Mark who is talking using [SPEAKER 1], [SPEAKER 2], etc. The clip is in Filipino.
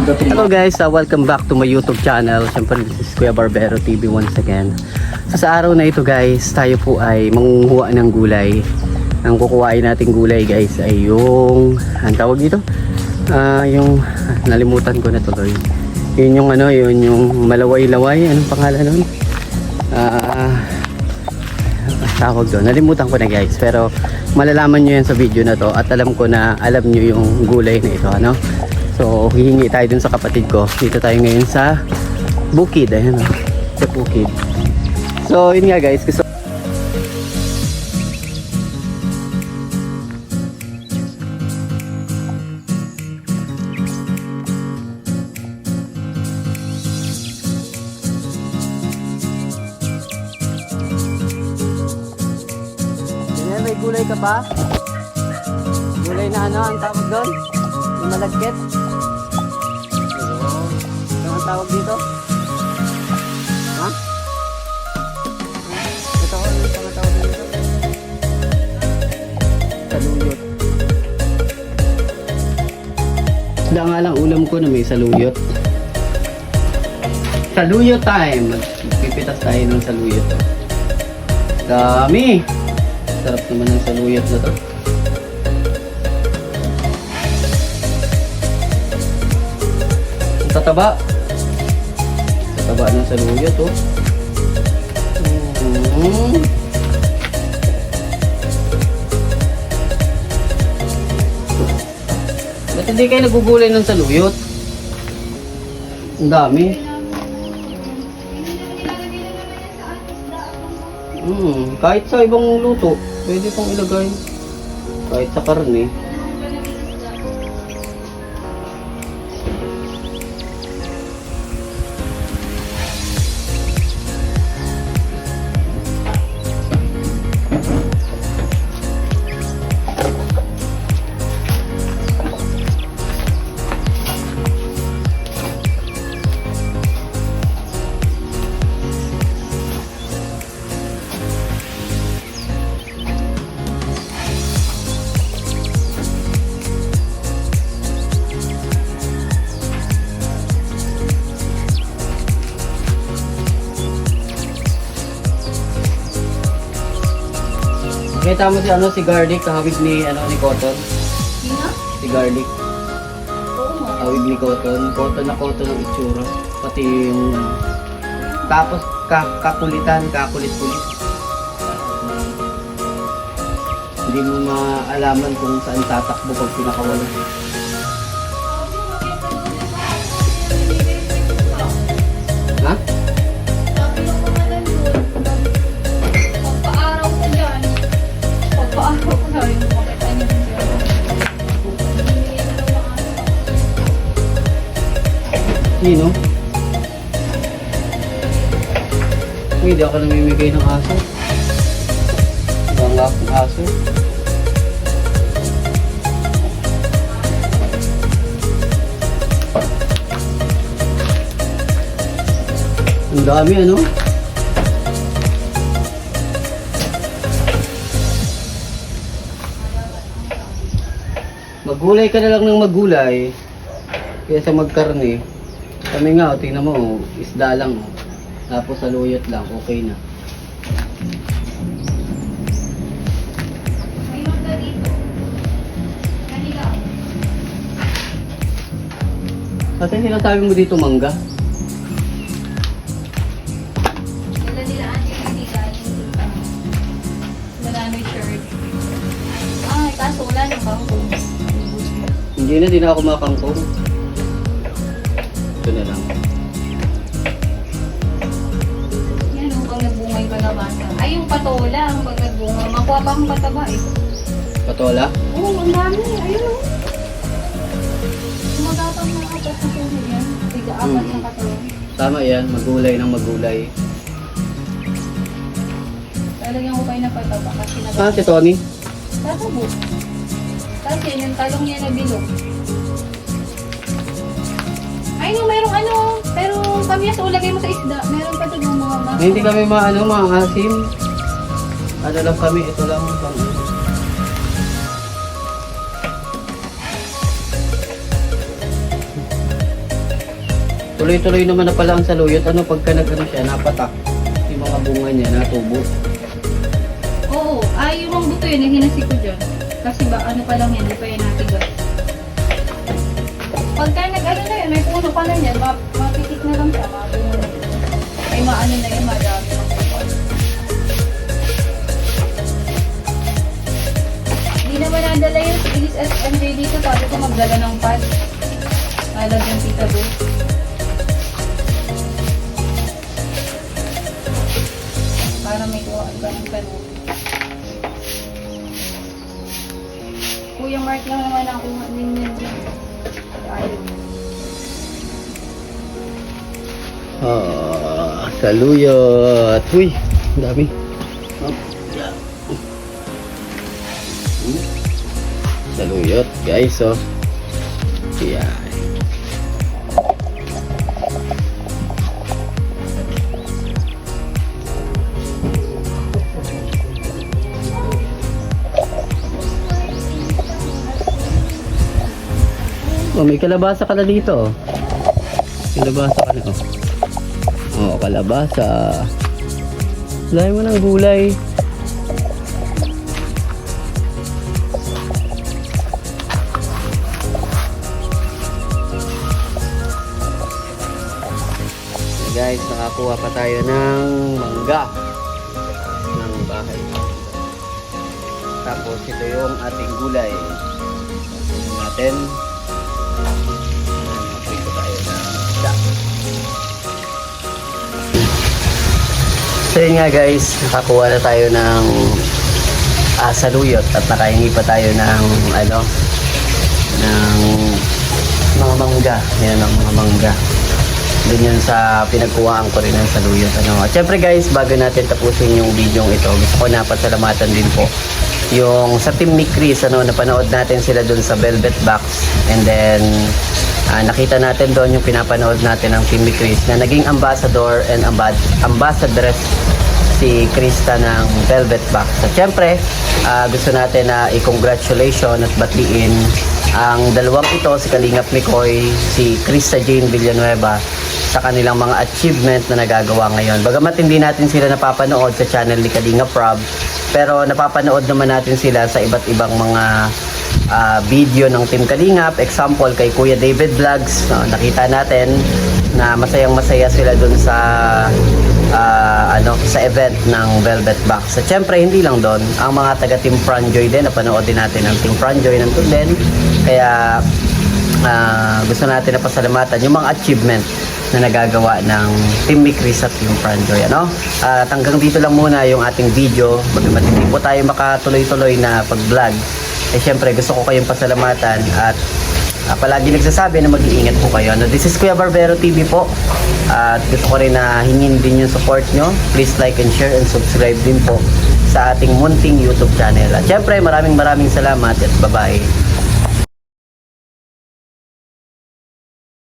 [SPEAKER 1] Hello guys, welcome back to my YouTube channel. Siyempre this is Kuya Barbero TV once again. Sa araw na ito guys, tayo po ay mangunguha ng gulay. Ang kukuhain nating gulay guys ay yung, ang tawag dito? Yung, nalimutan ko na tuloy. Yun yung ano, yun yung malaway-laway. Anong pangalan nun? Tawag doon. Nalimutan ko na guys. Pero malalaman nyo yan sa video na to. At alam ko na alam nyo yung gulay na ito. Ano? So hihingi tayo dun sa kapatid ko. Dito tayo ngayon sa bukid. Ayan o. Sa bukid. So yun nga guys. Gusto Ayan, may gulay ka pa? Gulay na ano ang tawag doon? Yung malagkit? Ano ang tawag dito? Ha? Ito ko, ano ang tawag dito? Saluyot. Isda nga lang ulam ko na may saluyot. Saluyot time! Magpipitas tayo ng saluyot. Dami! Sarap naman ng saluyot na to. Tataba ng saluyot oh. Ba't hindi kayo nagugulay ng saluyot? Ang dami. Kahit sa ibang luto pwede pong ilagay. Kahit sa karne. Kita mo si Garlic, kahawig ni ni Cotton.
[SPEAKER 2] Sino?
[SPEAKER 1] Si Garlic.
[SPEAKER 2] Oo.
[SPEAKER 1] Hawig ni Cotton. Cotton na Cotton ang itsura. Pati yung tapos kakulit-kulit. Hindi mo maalaman kung saan tatakbo pag pinakawalan. Ha? Sino? Hindi ako namimigay ng aso. Bangak ng aso. Ang dami ano? Maggulay ka na lang ng maggulay kaysa magkarne. Kami nga, tingnan mo, isda lang. Tapos saluyot lang, okay na.
[SPEAKER 2] May mangga dito. Kanila.
[SPEAKER 1] Kasi sinasabi mo dito mangga.
[SPEAKER 2] Dala nila ate hindi galing dito. Wala may shirt. Ay, kaso wala nang bangko.
[SPEAKER 1] Hindi na ako makangkong. Ito na lang.
[SPEAKER 2] Yan o, pag nagbungay pa naman. Ay, yung patola, ang pag nagbunga. Makuha pa akong pataba eh.
[SPEAKER 1] Patola?
[SPEAKER 2] Oo, ang dami. Ayun o. Sumagatang na apat na puno yan. Tiga-apat na katawan.
[SPEAKER 1] Tama yan, magulay ng magulay.
[SPEAKER 2] Lalagyan ko kayo na pataba kasi
[SPEAKER 1] Ah, si Tony?
[SPEAKER 2] tatabo. Kasi yung talong niya na bilog. Ay, no, merong ano. Pero kamyas, ulagay mo sa isda. Meron pa doon mga mas.
[SPEAKER 1] Hindi kami maasim. Ano lang kami, ito lang pang tuloy-tuloy naman na pala ang saluyot. Ano pagka nagano siya, napatak yung mga bunga niya, natubo.
[SPEAKER 2] Oo, yung mga buto yun, hinasi ko dyan. Kasi ba, ano pa lang yan, di pa yan natigas. Pagka nag-ano na yun, may puno pa na yan, mapitik na lang siya, mapuno na yun. Ay maano na yun, madami. Hindi naman nadala yung Ilis SMJ dito, sabi ko magdala ng pad. Malagyan tita do. Para may kuha ka ng tanong. Kuya Mark lang naman ako din yan dyan. Ayaw.
[SPEAKER 1] Saluyot. Uy, ang dami. Saluyot, guys, oh. Yan. Oh, may kalabasa ka na dito. Kalabasa ka na, oh. Oh, kalabasa. Dahil mo ng gulay. Guys, nakakuha pa tayo ng mangga ng bahay. Tapos ito yung ating gulay. Tapos natin. Prito tayo ng isda. So yun nga guys, nakakuha na tayo ng saluyot at nakahingi pa tayo ng ng mga mangga. Yan ang mga mangga. Doon yun sa pinagkuhaan ko rin ng saluyot. At syempre guys, bago natin tapusin yung video ito, gusto ko na pasalamatan din po yung sa Team ni Chris, napanood natin sila doon sa Velvet Box, and then nakita natin doon yung pinapanood natin ng Team ni Chris na naging ambassador and ambassadress si Krista ng Velvet Box. At syempre, gusto natin na i-congratulation at batiin ang dalawang ito, si Kalingap Mikoy, si Krista Jane Villanueva, sa kanilang mga achievement na nagagawa ngayon. Bagamat hindi natin sila napapanood sa channel ni Kalingap Rob, pero napapanood naman natin sila sa iba't ibang mga video ng Team Kalingap. Example, kay Kuya David Vlogs, nakita natin na masayang-masaya sila dun sa sa event ng Velvet Box. At syempre, hindi lang doon, ang mga taga Team Franjoy din, napanood din natin ang Team Franjoy nandun din. Kaya gusto natin na pasalamatan yung mga achievement na nagagawa ng Team ni Chris at Team Franjoy. At hanggang dito lang muna yung ating video. Bagamat hindi po tayo makatuloy-tuloy na pag-vlog, syempre gusto ko kayong pasalamatan at palagi nagsasabi na mag-iingat po kayo. This is Kuya Barbero TV po. At gusto ko rin na hingin din yung support nyo. Please like and share and subscribe din po sa ating munting YouTube channel. At syempre maraming salamat at bye-bye.